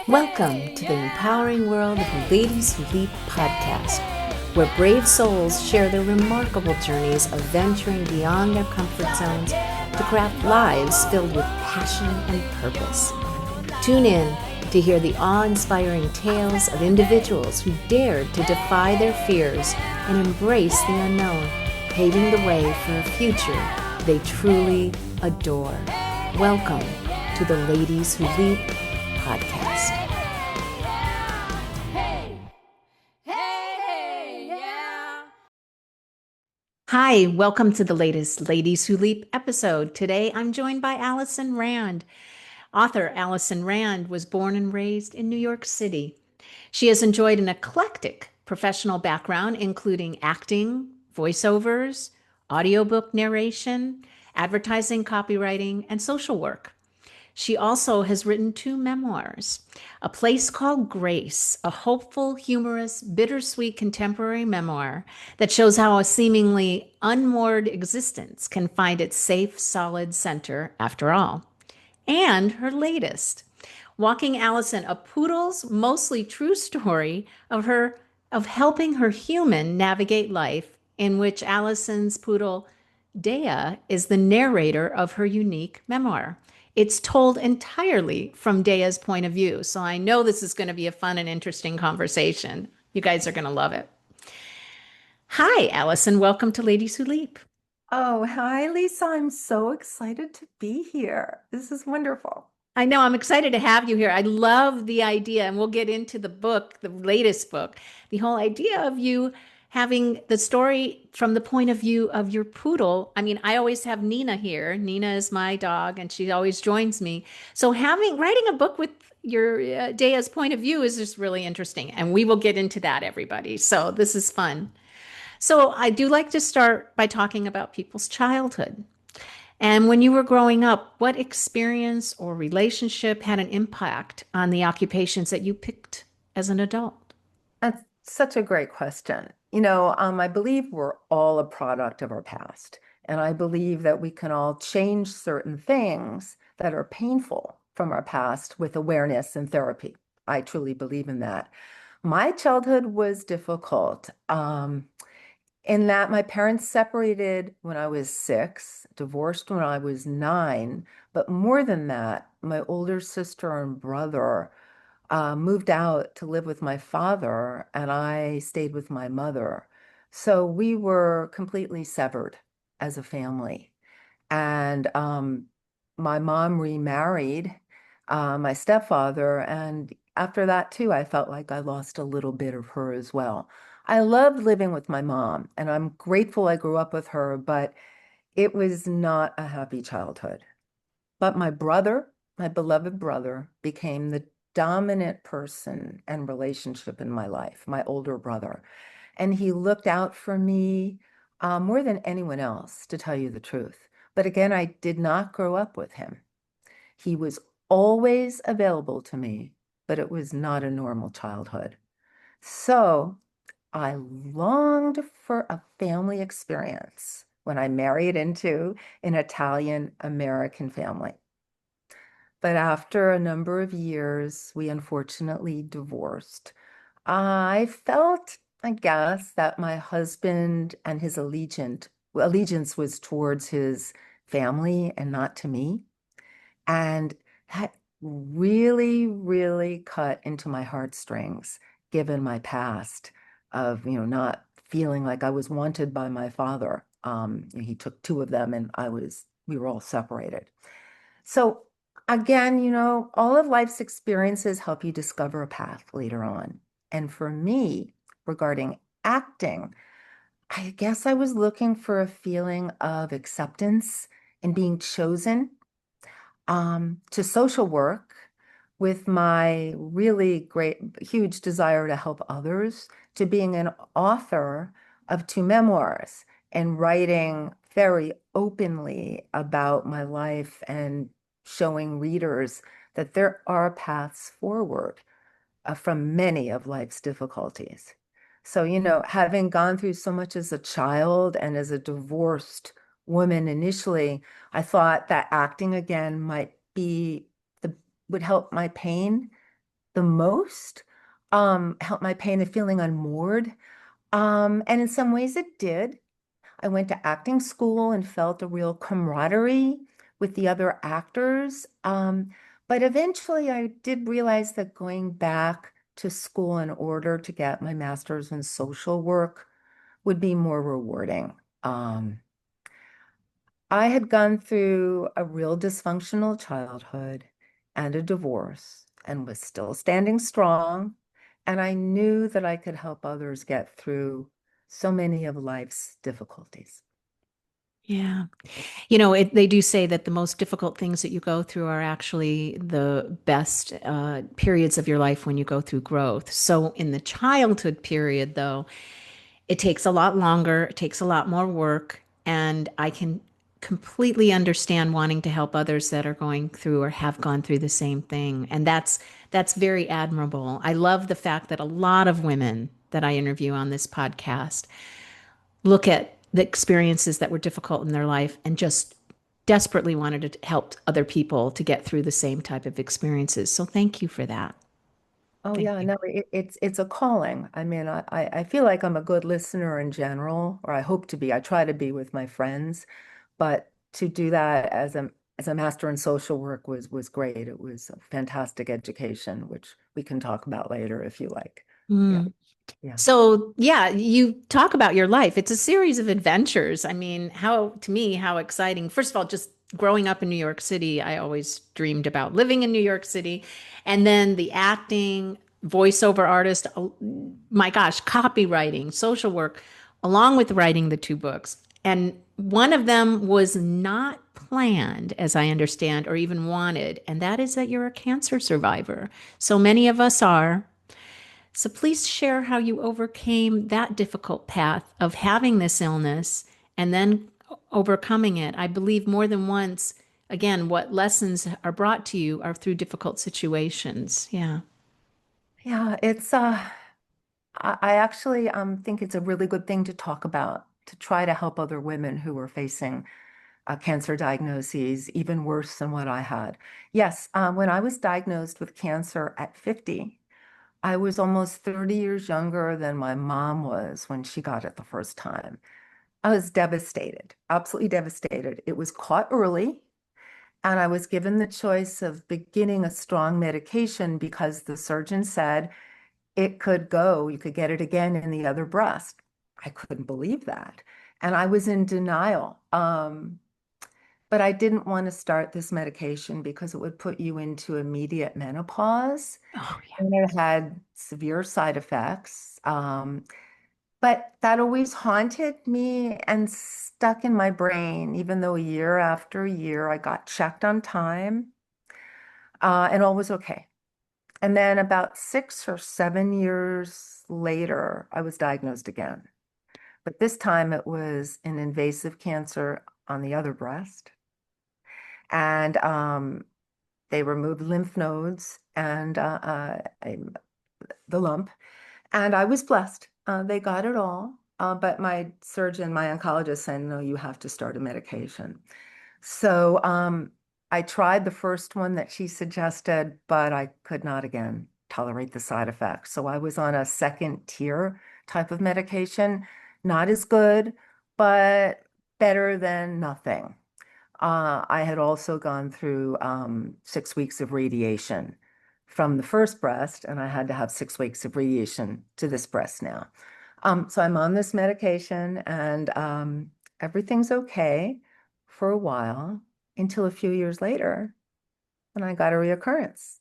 Welcome to the empowering world of Ladies Who Leap podcast, where brave souls share their remarkable journeys of venturing beyond their comfort zones to craft lives filled with passion and purpose. Tune in to hear the awe-inspiring tales of individuals who dared to defy their fears and embrace the unknown, paving the way for a future they truly adore. Welcome to the Ladies Who Leap podcast. Hi, welcome to the latest Ladies Who Leap episode. Today I'm joined by Alison Rand. Author Alison Rand was born and raised in New York City. She has enjoyed an eclectic professional background, including acting, voiceovers, audiobook narration, advertising, copywriting, and social work. She also has written 2 memoirs, A Place Called Grace, a hopeful, humorous, bittersweet contemporary memoir that shows how a seemingly unmoored existence can find its safe, solid center after all. And her latest, Walking Alison, a poodle's mostly true story of helping her human navigate life, in which Alison's poodle, Dea, is the narrator of her unique memoir. It's told entirely from Dea's point of view, so I know this is going to be a fun and interesting conversation. You guys are going to love it. Hi, Alison. Welcome to Ladies Who Leap. Oh, hi, Lisa. I'm so excited to be here. This is wonderful. I know I'm excited to have you here. I love the idea, and we'll get into the book, the latest book, the whole idea of you having the story from the point of view of your poodle. I mean, I always have Nina here. Nina is my dog, and she always joins me. So writing a book with your Dea's point of view is just really interesting, and we will get into that, everybody. So this is fun. So I do like to start by talking about people's childhood. And when you were growing up, what experience or relationship had an impact on the occupations that you picked as an adult? That's such a great question. I believe we're all a product of our past. And I believe that we can all change certain things that are painful from our past with awareness and therapy. I truly believe in that. My childhood was difficult. In that my parents separated when I was 6, divorced when I was 9, but more than that, my older sister and brother moved out to live with my father, and I stayed with my mother. So we were completely severed as a family. And my mom remarried my stepfather, and after that too, I felt like I lost a little bit of her as well. I loved living with my mom, and I'm grateful I grew up with her, but it was not a happy childhood. But my brother, my beloved brother, became the dominant person and relationship in my life, my older brother. And he looked out for me more than anyone else, to tell you the truth. But again, I did not grow up with him. He was always available to me, but it was not a normal childhood. So I longed for a family experience when I married into an Italian American family. But after a number of years, we unfortunately divorced. I felt, I guess, that my husband and his allegiance was towards his family and not to me. And that really, really cut into my heartstrings, given my past of, not feeling like I was wanted by my father. He took 2 of them and we were all separated. So again, all of life's experiences help you discover a path later on. And for me, regarding acting, I guess I was looking for a feeling of acceptance and being chosen, to social work with my really great, huge desire to help others, to being an author of 2 memoirs and writing very openly about my life and showing readers that there are paths forward from many of life's difficulties. So, having gone through so much as a child and as a divorced woman initially, I thought that acting again would help my pain the most, helped my pain of feeling unmoored. And in some ways it did. I went to acting school and felt a real camaraderie with the other actors. But eventually I did realize that going back to school in order to get my master's in social work would be more rewarding. Um, I had gone through a real dysfunctional childhood and a divorce and was still standing strong. And I knew that I could help others get through so many of life's difficulties. Yeah. They do say that the most difficult things that you go through are actually the best periods of your life when you go through growth. So in the childhood period, though, it takes a lot longer, it takes a lot more work, and I can completely understand wanting to help others that are going through or have gone through the same thing. And that's very admirable. I love the fact that a lot of women that I interview on this podcast look at the experiences that were difficult in their life and just desperately wanted to help other people to get through the same type of experiences. So thank you for that. Oh Thank yeah, you. no, it's a calling. I mean, I feel like I'm a good listener in general, or I hope to be. I try to be with my friends, but to do that as a master in social work was great. It was a fantastic education, which we can talk about later if you like. Yeah, Mm. yeah. So, yeah, you talk about your life. It's a series of adventures. I mean, to me, how exciting. First of all, just growing up in New York City, I always dreamed about living in New York City. And then the acting, voiceover artist, my gosh, copywriting, social work, along with writing the two books. And one of them was not planned, as I understand, or even wanted, and that is that you're a cancer survivor. So many of us are. So please share how you overcame that difficult path of having this illness and then overcoming it. I believe more than once, again, what lessons are brought to you are through difficult situations. Yeah. Yeah, it's I actually think it's a really good thing to talk about to try to help other women who are facing cancer diagnoses even worse than what I had. Yes, when I was diagnosed with cancer at 50, I was almost 30 years younger than my mom was when she got it the first time. I was devastated, absolutely devastated. It was caught early, and I was given the choice of beginning a strong medication because the surgeon said it could go, you could get it again in the other breast. I couldn't believe that. And I was in denial. But I didn't want to start this medication because it would put you into immediate menopause. Oh, yeah. And it had severe side effects. But that always haunted me and stuck in my brain, even though year after year I got checked on time, and all was okay. And then about 6 or 7 years later, I was diagnosed again. But this time it was an invasive cancer on the other breast. And they removed lymph nodes and the lump. And I was blessed. They got it all. But my surgeon, my oncologist said, no, you have to start a medication. So I tried the first one that she suggested, but I could not again tolerate the side effects. So I was on a second tier type of medication, not as good, but better than nothing. I had also gone through 6 weeks of radiation from the first breast, and I had to have 6 weeks of radiation to this breast now. So I'm on this medication, and everything's okay for a while until a few years later when I got a reoccurrence.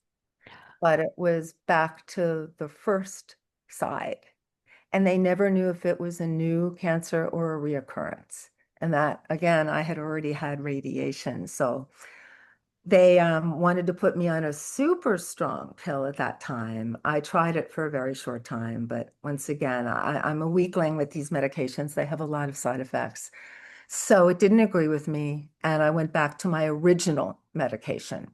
But it was back to the first side. And they never knew if it was a new cancer or a reoccurrence. And that, again, I had already had radiation. So they wanted to put me on a super strong pill at that time. I tried it for a very short time, but once again, I'm a weakling with these medications. They have a lot of side effects. So it didn't agree with me, and I went back to my original medication.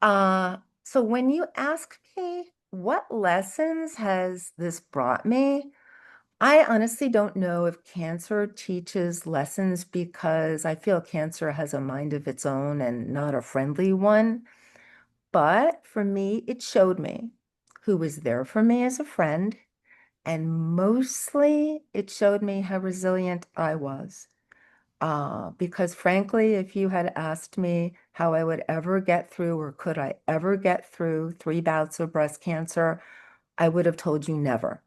So when you ask me what lessons has this brought me, I honestly don't know if cancer teaches lessons because I feel cancer has a mind of its own and not a friendly one. But for me, it showed me who was there for me as a friend. And mostly it showed me how resilient I was. Because frankly, if you had asked me how I would ever get through or could I ever get through 3 bouts of breast cancer, I would have told you never.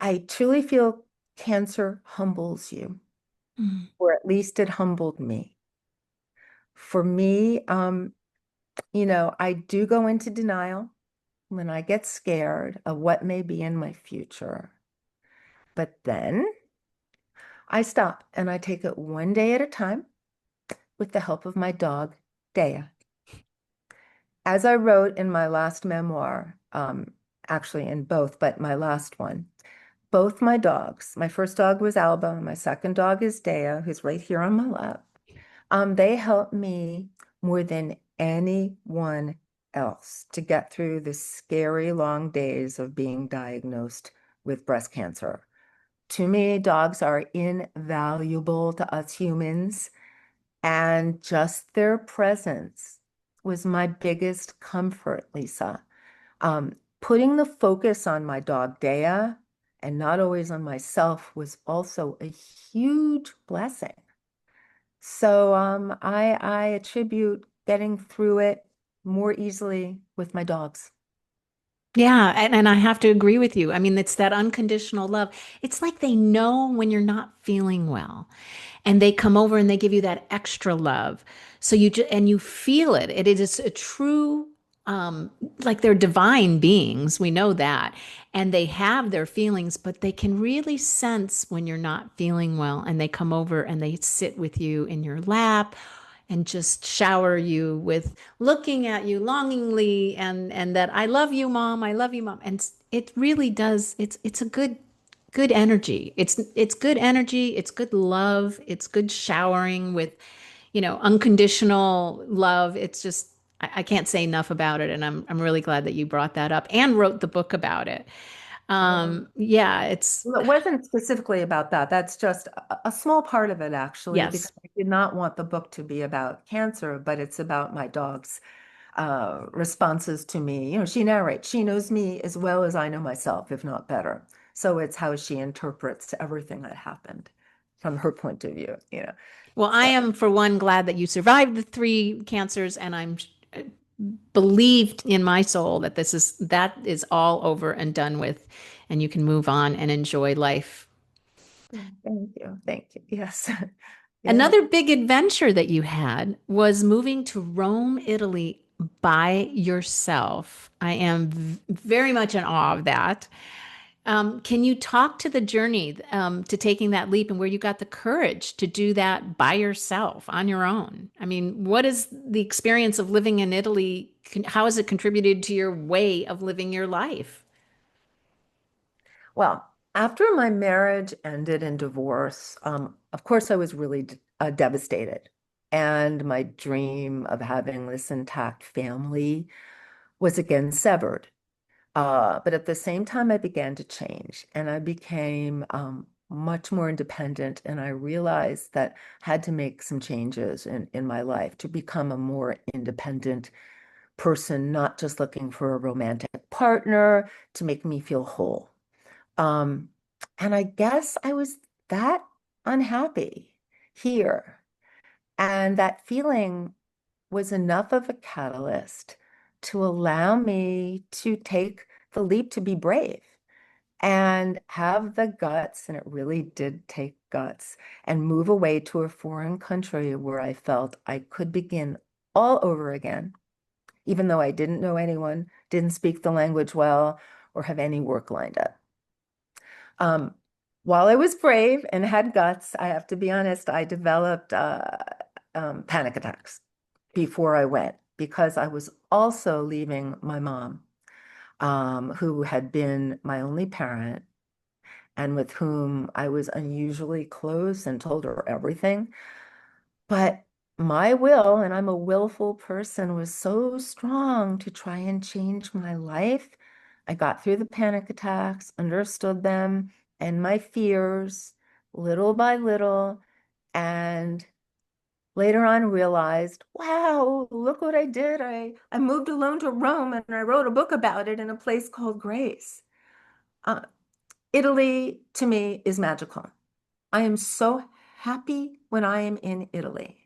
I truly feel cancer humbles you, Mm. or at least it humbled me. For me, I do go into denial when I get scared of what may be in my future. But then I stop and I take it one day at a time with the help of my dog, Dea. As I wrote in my last memoir, actually in both, but my last one, both my dogs, my first dog was Alba, and my second dog is Dea, who's right here on my lap. They helped me more than anyone else to get through the scary long days of being diagnosed with breast cancer. To me, dogs are invaluable to us humans, and just their presence was my biggest comfort, Lisa. Putting the focus on my dog, Dea, and not always on myself was also a huge blessing. So I attribute getting through it more easily with my dogs. Yeah, and I have to agree with you. I mean, it's that unconditional love. It's like they know when you're not feeling well, and they come over and they give you that extra love. So and you feel it. It is a true, um, like they're divine beings. We know that, and they have their feelings, but they can really sense when you're not feeling well, and they come over and they sit with you in your lap and just shower you with looking at you longingly and that I love you, mom, I love you, mom. And it really does. It's a good energy. It's good energy. It's good love. It's good showering with, unconditional love. It's just I can't say enough about it, and I'm really glad that you brought that up and wrote the book about it. Yeah, it's Well, it wasn't specifically about that. That's just a small part of it, actually, yes. because I did not want the book to be about cancer, but it's about my dog's responses to me. She narrates. She knows me as well as I know myself, if not better. So it's how she interprets everything that happened from her point of view. Well, I So am for one glad that you survived the three cancers, and I'm believed in my soul that that is all over and done with, and you can move on and enjoy life. thank you. Thank you. Yes. Yeah. Another big adventure that you had was moving to Rome, Italy by yourself. I am very much in awe of that. Can you talk to the journey to taking that leap and where you got the courage to do that by yourself on your own? I mean, what is the experience of living in Italy? How has it contributed to your way of living your life? Well, after my marriage ended in divorce, of course, I was really devastated. And my dream of having this intact family was again severed. But at the same time, I began to change and I became much more independent. And I realized that I had to make some changes in my life to become a more independent person, not just looking for a romantic partner to make me feel whole. Um, and I guess I was that unhappy here. And that feeling was enough of a catalyst to allow me to take the leap to be brave and have the guts, and it really did take guts, and move away to a foreign country where I felt I could begin all over again, even though I didn't know anyone, didn't speak the language well, or have any work lined up. Um, while I was brave and had guts, I have to be honest, I developed panic attacks before I went because I was also leaving my mom, who had been my only parent and with whom I was unusually close and told her everything. But my will, and I'm a willful person, was so strong to try and change my life. I got through the panic attacks, understood them and my fears little by little, and Later on realized, wow, look what I did. I moved alone to Rome and I wrote a book about it in a place called Grace. Uh, Italy to me is magical. I am so happy when I am in Italy.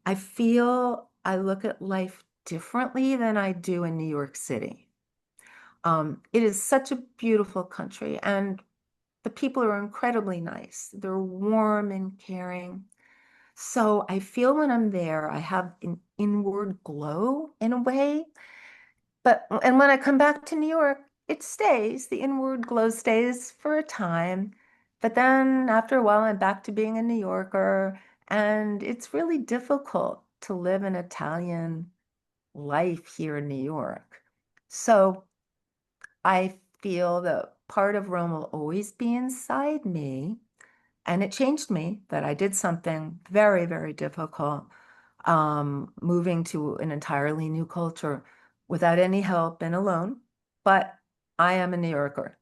I feel I look at life differently than I do in New York City. It is such a beautiful country, and the people are incredibly nice. They're warm and caring. So I feel when I'm there, I have an inward glow in a way. And when I come back to New York, it stays. The inward glow stays for a time. But then after a while, I'm back to being a New Yorker. And it's really difficult to live an Italian life here in New York. So I feel that part of Rome will always be inside me. And it changed me that I did something very, very difficult, moving to an entirely new culture without any help and alone. But I am a New Yorker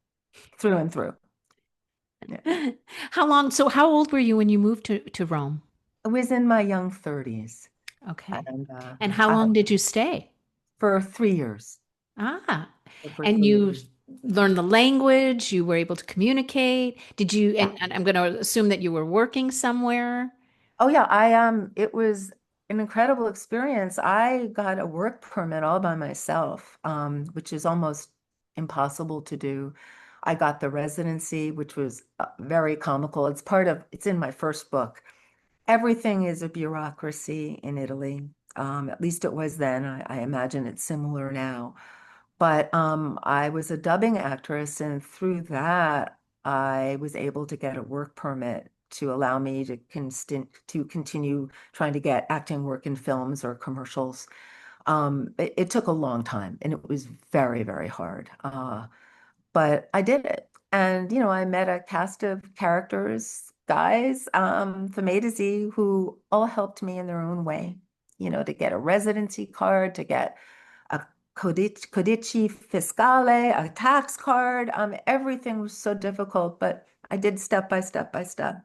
through and through. Yeah. How old were you when you moved to Rome? I was in my young 30s, Okay. and And how I, long did you stay? for 3 years. Ah, For and three you years. learned the language, you were able to communicate. Did you, Yeah. and I'm going to assume that you were working somewhere. Oh yeah, it was an incredible experience. I got a work permit all by myself, which is almost impossible to do. I got the residency, which was very comical. It's in my first book. Everything is a bureaucracy in Italy. At least it was then. I imagine it's similar now. But I was a dubbing actress, and through that, I was able to get a work permit to allow me to continue trying to get acting work in films or commercials. It took a long time, and it was very, very hard. But I did it. And, I met a cast of characters, guys, from A to Z, who all helped me in their own way, to get a residency card, to get a codice fiscale, a tax card. Everything was so difficult, but I did step by step by step.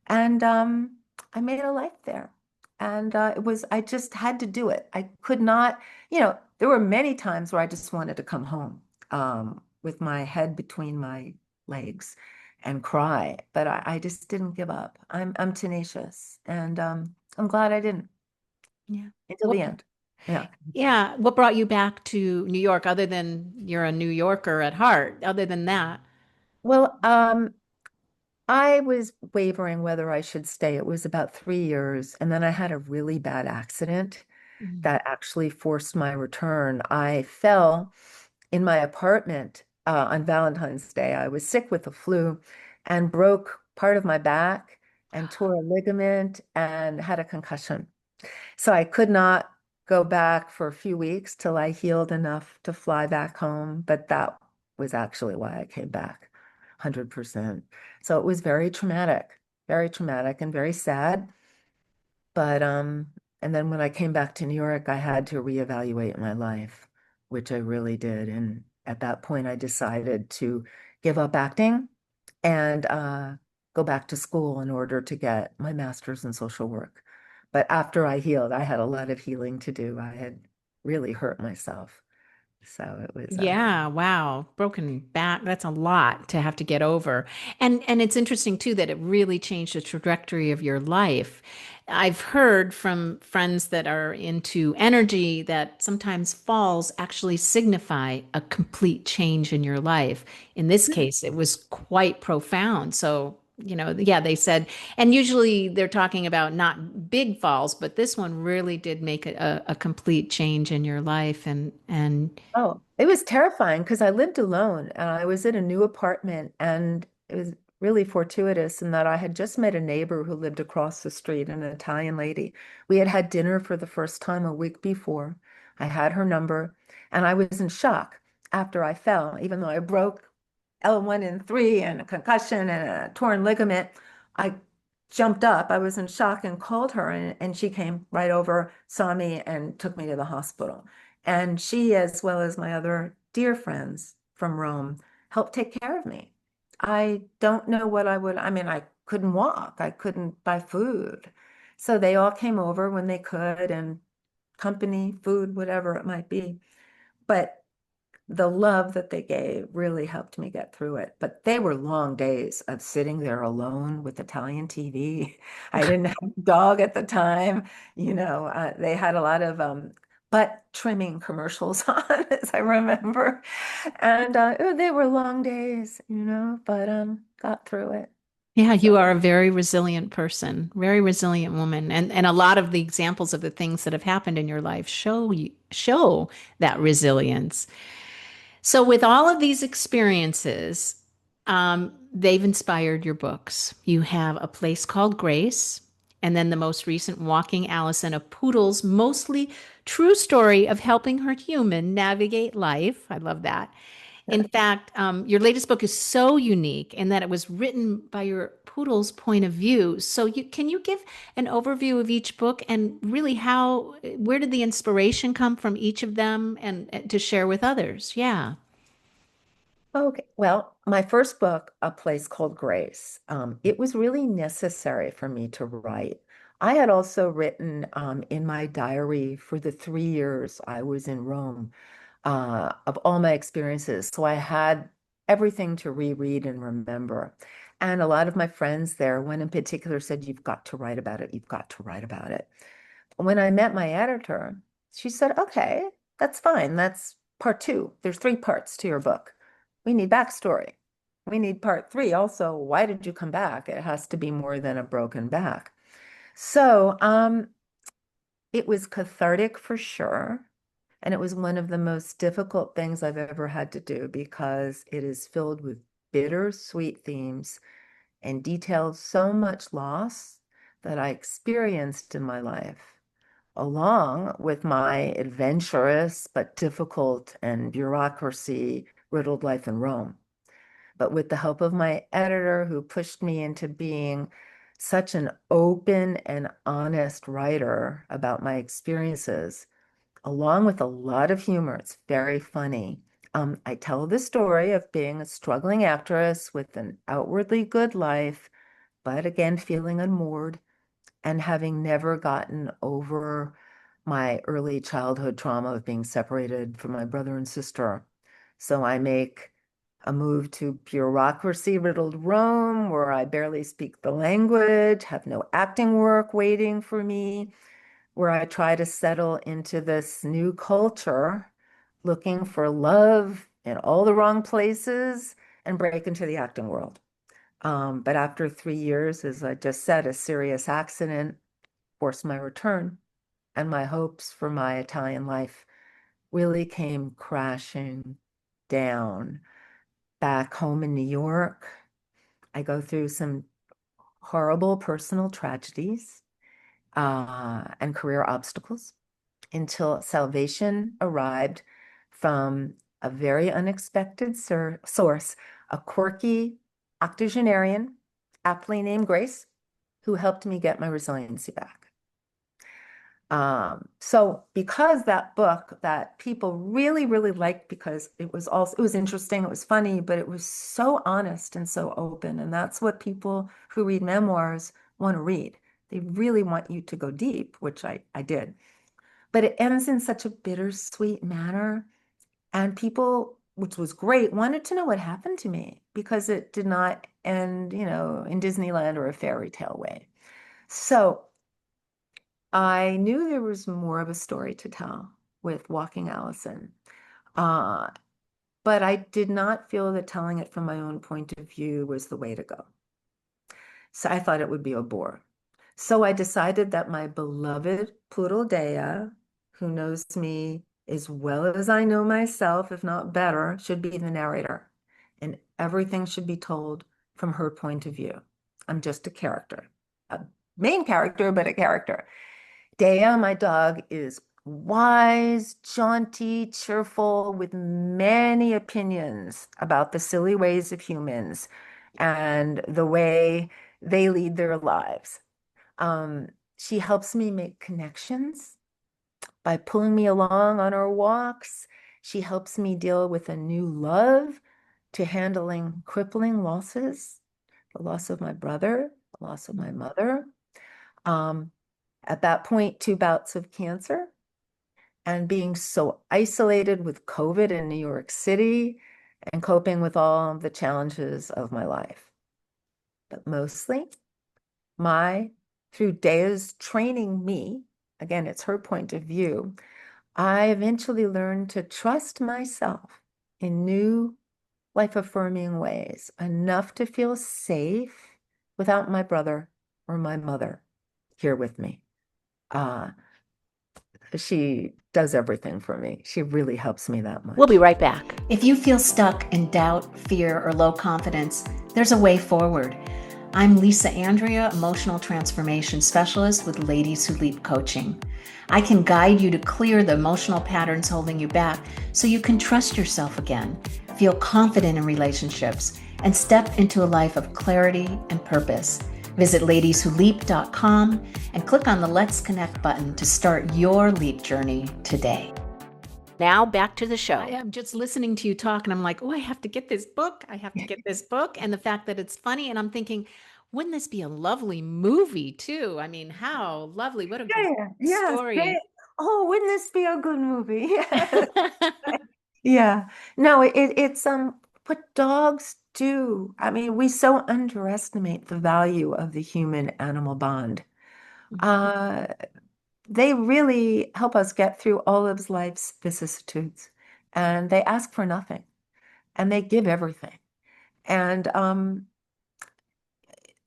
And I made a life there. And I just had to do it. I could not, there were many times where I just wanted to come home with my head between my legs and cry, but I just didn't give up. I'm tenacious, and I'm glad I didn't Yeah. until What, the end. Yeah. yeah. What brought you back to New York other than you're a New Yorker at heart? Other than that? Well, I was wavering whether I should stay. It was about 3 years, and then I had a really bad accident Mm. that actually forced my return. I fell in my apartment on Valentine's Day. I was sick with the flu and broke part of my back and tore a ligament and had a concussion. So I could not go back for a few weeks till I healed enough to fly back home. But that was actually why I came back 100%. So it was very traumatic and very sad. But and then when I came back to New York, I had to reevaluate my life, which I really did. And at that point, I decided to give up acting and go back to school in order to get my master's in social work. But after I healed, I had a lot of healing to do. I had really hurt myself. So it was, Yeah, wow. Broken back, that's a lot to have to get over. And it's interesting too that it really changed the trajectory of your life. I've heard from friends that are into energy that sometimes falls actually signify a complete change in your life. In this case, it was quite profound. So, yeah, they said, and usually they're talking about not big falls, but this one really did make a complete change in your life. And oh, it was terrifying because I lived alone and I was in a new apartment, and it was really fortuitous in that I had just met a neighbor who lived across the street, an Italian lady. We had had dinner for the first time a week before. I had her number, and I was in shock after I fell, even though I broke L1 and 3 and a concussion and a torn ligament. I jumped up. I was in shock and called her, and she came right over, saw me, and took me to the hospital. And she, as well as my other dear friends from Rome, helped take care of me. I don't know what I mean, I couldn't walk, I couldn't buy food. So they all came over when they could, and company, food, whatever it might be. But the love that they gave really helped me get through it. But they were long days of sitting there alone with Italian TV. I didn't have a dog at the time. They had a lot of butt trimming commercials on, as I remember. And they were long days, but got through it. Yeah, So, you are a very resilient person, very resilient woman. And a lot of the examples of the things that have happened in your life show that resilience. So, with all of these experiences, they've inspired your books. You have A Place Called Grace, and then the most recent, Walking Allison, a poodle's mostly true story of helping her human navigate life. I love that. In fact, your latest book is so unique in that it was written by your poodle's point of view. So, can you give an overview of each book and really where did the inspiration come from each of them and to share with others? Yeah. okay. Well, my first book, A Place Called Grace, it was really necessary for me to write. I had also written in my diary for the 3 years I was in Rome of all my experiences. So I had everything to reread and remember. And a lot of my friends there, one in particular, said, "You've got to write about it. You've got to write about it." When I met my editor, she said, "Okay, that's fine. That's part two. There's 3 parts to your book. We need backstory. We need part three. Also, why did you come back? It has to be more than a broken back." So, it was cathartic for sure. And it was one of the most difficult things I've ever had to do because it is filled with bittersweet themes and details so much loss that I experienced in my life, along with my adventurous but difficult and bureaucracy riddled life in Rome. But with the help of my editor, who pushed me into being such an open and honest writer about my experiences, along with a lot of humor. It's very funny. I tell the story of being a struggling actress with an outwardly good life, but again, feeling unmoored and having never gotten over my early childhood trauma of being separated from my brother and sister. So I make a move to bureaucracy-riddled Rome, where I barely speak the language, have no acting work waiting for me, where I try to settle into this new culture, looking for love in all the wrong places and break into the acting world. But after 3 years, as I just said, a serious accident forced my return, and my hopes for my Italian life really came crashing down. Back home in New York, I go through some horrible personal tragedies and career obstacles until salvation arrived from a very unexpected source, a quirky octogenarian, aptly named Grace, who helped me get my resiliency back. So because that book that people really, really liked because it was interesting, it was funny, but it was so honest and so open. And that's what people who read memoirs want to read. They really want you to go deep, which I did. But it ends in such a bittersweet manner. And people, which was great, wanted to know what happened to me because it did not end, in Disneyland or a fairy tale way. So I knew there was more of a story to tell with Walking Allison. Uh, but I did not feel that telling it from my own point of view was the way to go. So I thought it would be a bore. So I decided that my beloved Poodle Dea, who knows me as well as I know myself, if not better, should be the narrator. And everything should be told from her point of view. I'm just a character, a main character, but a character. Dea, my dog, is wise, jaunty, cheerful, with many opinions about the silly ways of humans and the way they lead their lives. She helps me make connections by pulling me along on our walks. She helps me deal with a new love to handling crippling losses, the loss of my brother, the loss of my mother. At that point, 2 bouts of cancer and being so isolated with COVID in New York City and coping with all the challenges of my life. But mostly, my, through Daya's training me, again, it's her point of view, I eventually learned to trust myself in new life affirming ways, enough to feel safe without my brother or my mother here with me. Uh, she does everything for me. She really helps me that We'll much. be right back. If you feel stuck in doubt, fear, or low confidence, there's a way forward. I'm Lisa Andrea, Emotional Transformation Specialist with Ladies Who Leap Coaching. I can guide you to clear the emotional patterns holding you back so you can trust yourself again, feel confident in relationships, and step into a life of clarity and purpose. Visit ladieswholeap.com and click on the Let's Connect button to start your leap journey today. Now back to the show. I am just listening to you talk and I'm like, oh, I have to get this book. I have to get this book. And the fact that it's funny. And I'm thinking, wouldn't this be a lovely movie too? I mean, how lovely. What a great Yeah, yes, story. oh, wouldn't this be a good movie? Yes. Yeah. No, it's what dogs do. I mean, we so underestimate the value of the human animal bond. Uh, they really help us get through all of life's vicissitudes, and they ask for nothing, and they give everything. And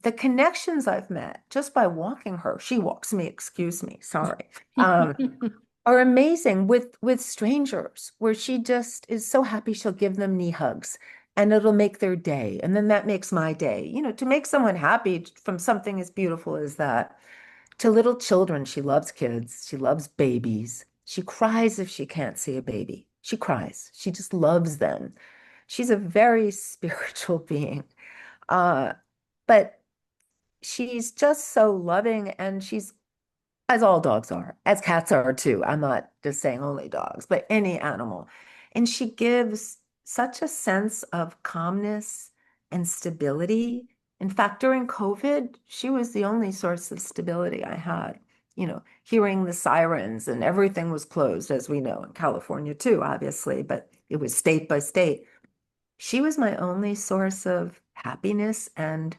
the connections I've met just by walking her, she walks me, excuse me, sorry, um, are amazing with strangers, where she just is so happy she'll give them knee hugs and it'll make their day. And then that makes my day. To make someone happy from something as beautiful as that. To little children, she loves kids. She loves babies. She cries if she can't see a baby. She cries. She just loves them. She's a very spiritual being. Uh, but she's just so loving, and she's, as all dogs are, as cats are too. I'm not just saying only dogs, but any animal. And she gives such a sense of calmness and stability. In fact, during COVID, she was the only source of stability I had. Hearing the sirens, and everything was closed, as we know, in California too, obviously, but it was state by state. She was my only source of happiness and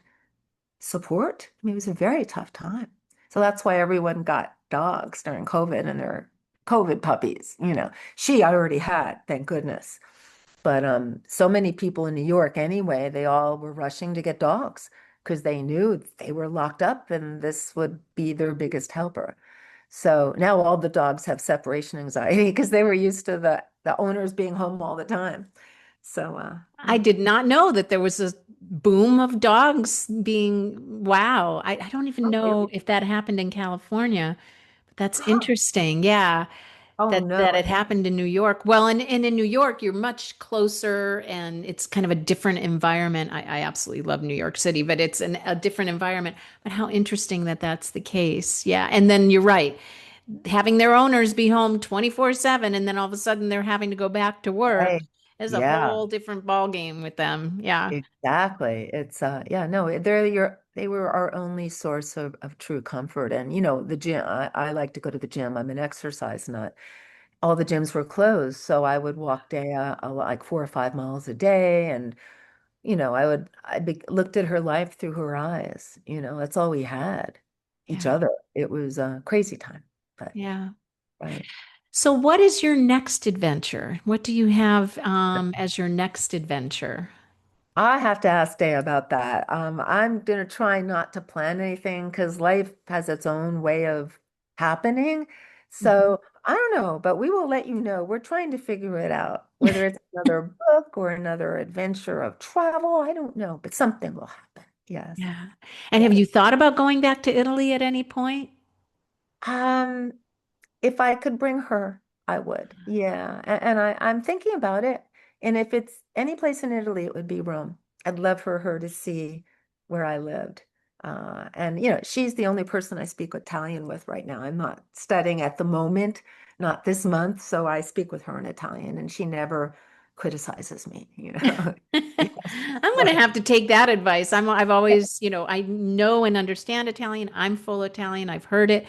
support. I mean, it was a very tough time. So that's why everyone got dogs during COVID, and they're COVID puppies. She already had, thank goodness. But so many people in New York anyway, they all were rushing to get dogs because they knew they were locked up and this would be their biggest helper. So now all the dogs have separation anxiety because they were used to the owners being home all the time. So I did not know that there was a boom of dogs being, wow. I don't even oh, know really? if that happened in California. But that's interesting. Yeah. Oh That no. it happened in New York. Well, and in New York, you're much closer and it's kind of a different environment. I absolutely love New York City, but it's a different environment. But how interesting that that's the case. Yeah. And then you're right. Having their owners be home 24/7 and then all of a sudden they're having to go back to work Right. is a Yeah. whole different ball game with them. Yeah. Exactly. It's yeah, no, they were our only source of true comfort. And the gym, I like to go to the gym. I'm an exercise nut. All the gyms were closed, so I would walk like 4 or 5 miles a day, and looked at her life through her eyes. That's all we had, each Yeah. other. It was a crazy time, but Yeah. right. So what is your next adventure? What do you have as your next adventure? I have to ask Day about that. I'm gonna try not to plan anything because life has its own way of happening. Mhm. So I don't know, but we will let you know. We're trying to figure it out, whether it's another book or another adventure of travel. I don't know, but something will happen. Yes. Yeah. And have Yes. you thought about going back to Italy at any point? Um, If I could bring her, I would. Yeah. And I'm thinking about it. And if it's any place in Italy, it would be Rome. I'd love for her to see where I lived. And, she's the only person I speak Italian with right now. I'm not studying at the moment, not this month. So I speak with her in Italian, and she never criticizes me. Yes. I'm going to have to take that advice. I've always, I know and understand Italian. I'm full Italian. I've heard it.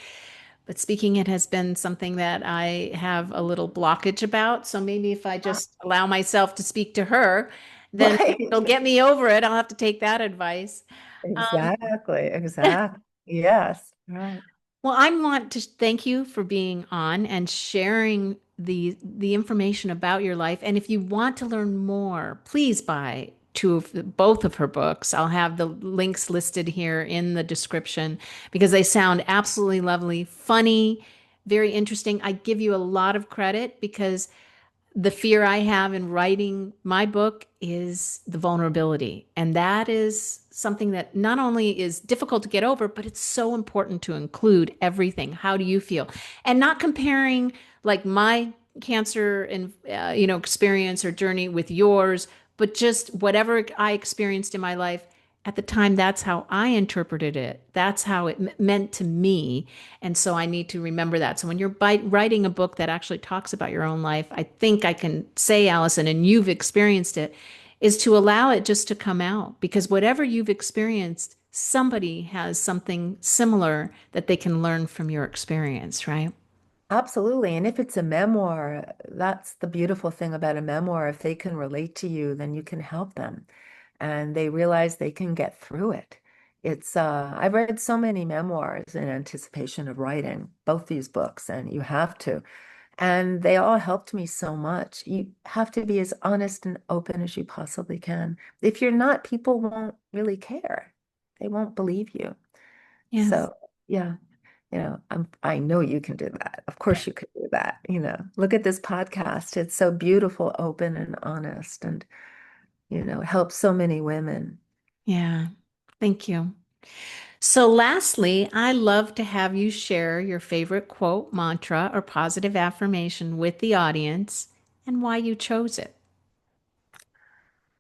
But speaking, it has been something that I have a little blockage about. So maybe if I Ah, just allow myself to speak to her, then right. it'll get me over it. I'll have to take that advice. Um, Exactly. Exactly. Yes. Right. Well, I want to thank you for being on and sharing the information about your life. And if you want to learn more, please buy both of her books. I'll have the links listed here in the description because they sound absolutely lovely, funny, very interesting. I give you a lot of credit because the fear I have in writing my book is the vulnerability. And that is something that not only is difficult to get over, but it's so important to include everything. How do you feel? And not comparing like my cancer and experience or journey with yours, but just whatever I experienced in my life at the time, that's how I interpreted it. That's how it meant to me. And so I need to remember that. So when you're writing a book that actually talks about your own life, I think I can say, Allison, and you've experienced it, is to allow it just to come out because whatever you've experienced, somebody has something similar that they can learn from your experience, right? Absolutely. And if it's a memoir, that's the beautiful thing about a memoir. If they can relate to you, then you can help them and they realize they can get through it. I've read so many memoirs in anticipation of writing both these books, and you have to. And they all helped me so much. You have to be as honest and open as you possibly can. If you're not, people won't really care. They won't believe you. Yes. So, yeah. I know you can do that. Of course you could do that. Look at this podcast. It's so beautiful, open and honest, and, it helps so many women. Yeah. Thank you. So, lastly, I love to have you share your favorite quote, mantra, or positive affirmation with the audience and why you chose it.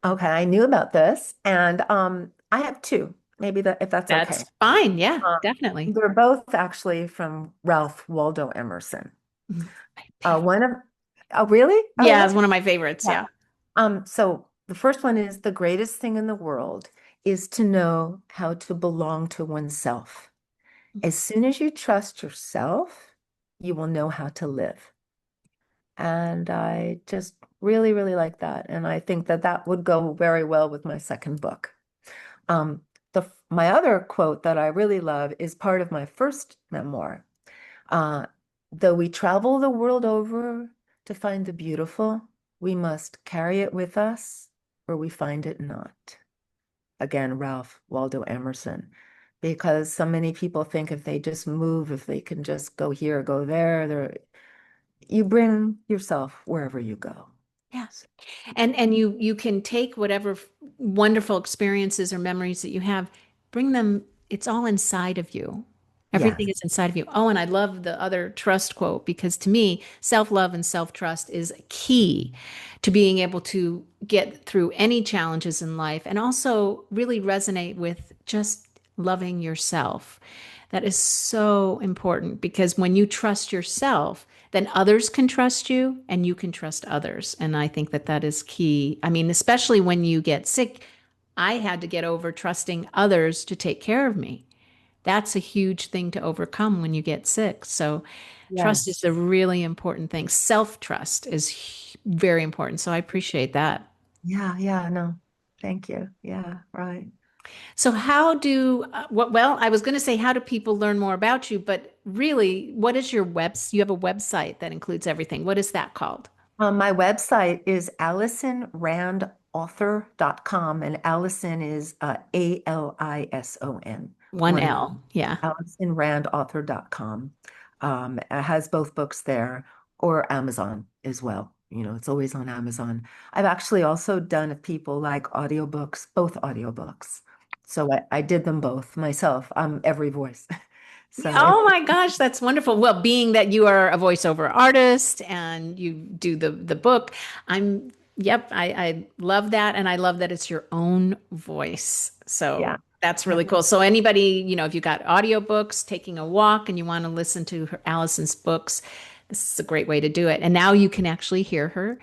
Okay, I knew about this, and I have two, maybe that if that's That's okay. fine. Yeah, Um, definitely. they're both actually from Ralph Waldo Emerson. Mhm. My favorite. One of, oh, really? Oh, Yeah, it's that's, one of my favorites. yeah. Yeah. So the first one is the greatest thing in the world is to know how to belong to oneself. As soon as you trust yourself, you will know how to live. And I just really, really like that. And I think that that would go very well with my second book. Um, my other quote that I really love is part of my first memoir. Uh, Though we travel the world over to find the beautiful, we must carry it with us or we find it not. Again, Ralph Waldo Emerson. Because so many people think if they just move, if they can just go here, go there, you bring yourself wherever you go. Yeah. So, And you can take whatever wonderful experiences or memories that you have, bring them, it's all inside of you. Everything yes, is inside of you. Oh, and I love the other trust quote because to me, self-love and self-trust is key to being able to get through any challenges in life and also really resonate with just loving yourself. That is so important because when you trust yourself, then others can trust you and you can trust others. And I think that that is key. I mean, especially when you get sick, I had to get over trusting others to take care of me. That's a huge thing to overcome when you get sick. So, trust is yes. a really important thing. Self trust is very important. So, I appreciate that. Yeah, yeah, no. Thank you. Yeah, right. So, how do, well, I was going to say, how do people learn more about you? But really, what is your you have a website that includes everything. What is that called? My website is AlisonRandAuthor.com, and Alison is Alison, One one L. Yeah. AlisonRandAuthor.com. It has both books there, or Amazon as well. It's always on Amazon. I've actually also done if people like audiobooks, both audiobooks. So I did them both myself. I'm every voice. So if Oh my gosh, that's wonderful. Well, being that you are a voiceover artist and you do the book, I love that. And I love that it's your own voice. So yeah, that's yeah, really cool. So anybody, if you got audiobooks, taking a walk and you want to listen to Allison's books, this is a great way to do it. And now you can actually hear her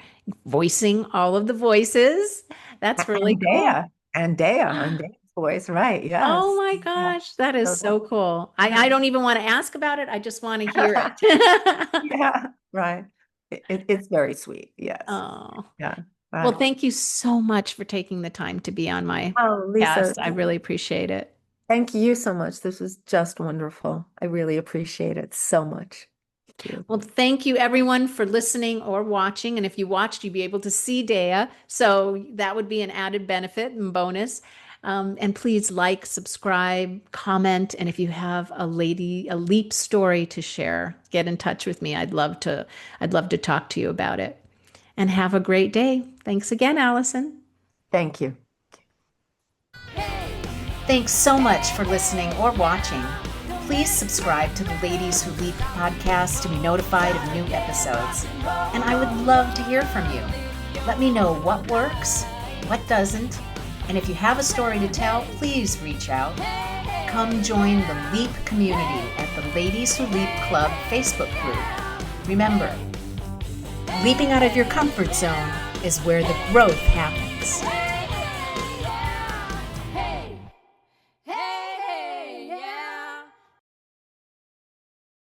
voicing all of the voices. That's really and cool. Dea, and Dea, I'm Dea's voice, right? Oh Yes. my Yeah. gosh, that is So so cool. I yeah. don't even want to ask about it. I just want to hear it. Yeah, right. It's very sweet. Yes. Oh, Yeah. well, Right. thank you so much for taking the time to be on my Oh, Lisa, cast. I really appreciate it. thank you so much. This was just wonderful. I really appreciate it so much. Thank you. Well, thank you everyone for listening or watching. And if you watched, you'd be able to see Dea. So that would be an added benefit and bonus. And please like, subscribe, comment. And if you have a leap story to share, get in touch with me. I'd love to talk to you about it. And have a great day. Thanks again, Allison. Thank you. Thanks so much for listening or watching. Please subscribe to the Ladies Who Leap podcast to be notified of new episodes. And I would love to hear from you. Let me know what works, what doesn't, and if you have a story to tell, please reach out. Come join the Leap community at the Ladies Who Leap Club Facebook group. Remember, leaping out of your comfort zone is where the growth happens.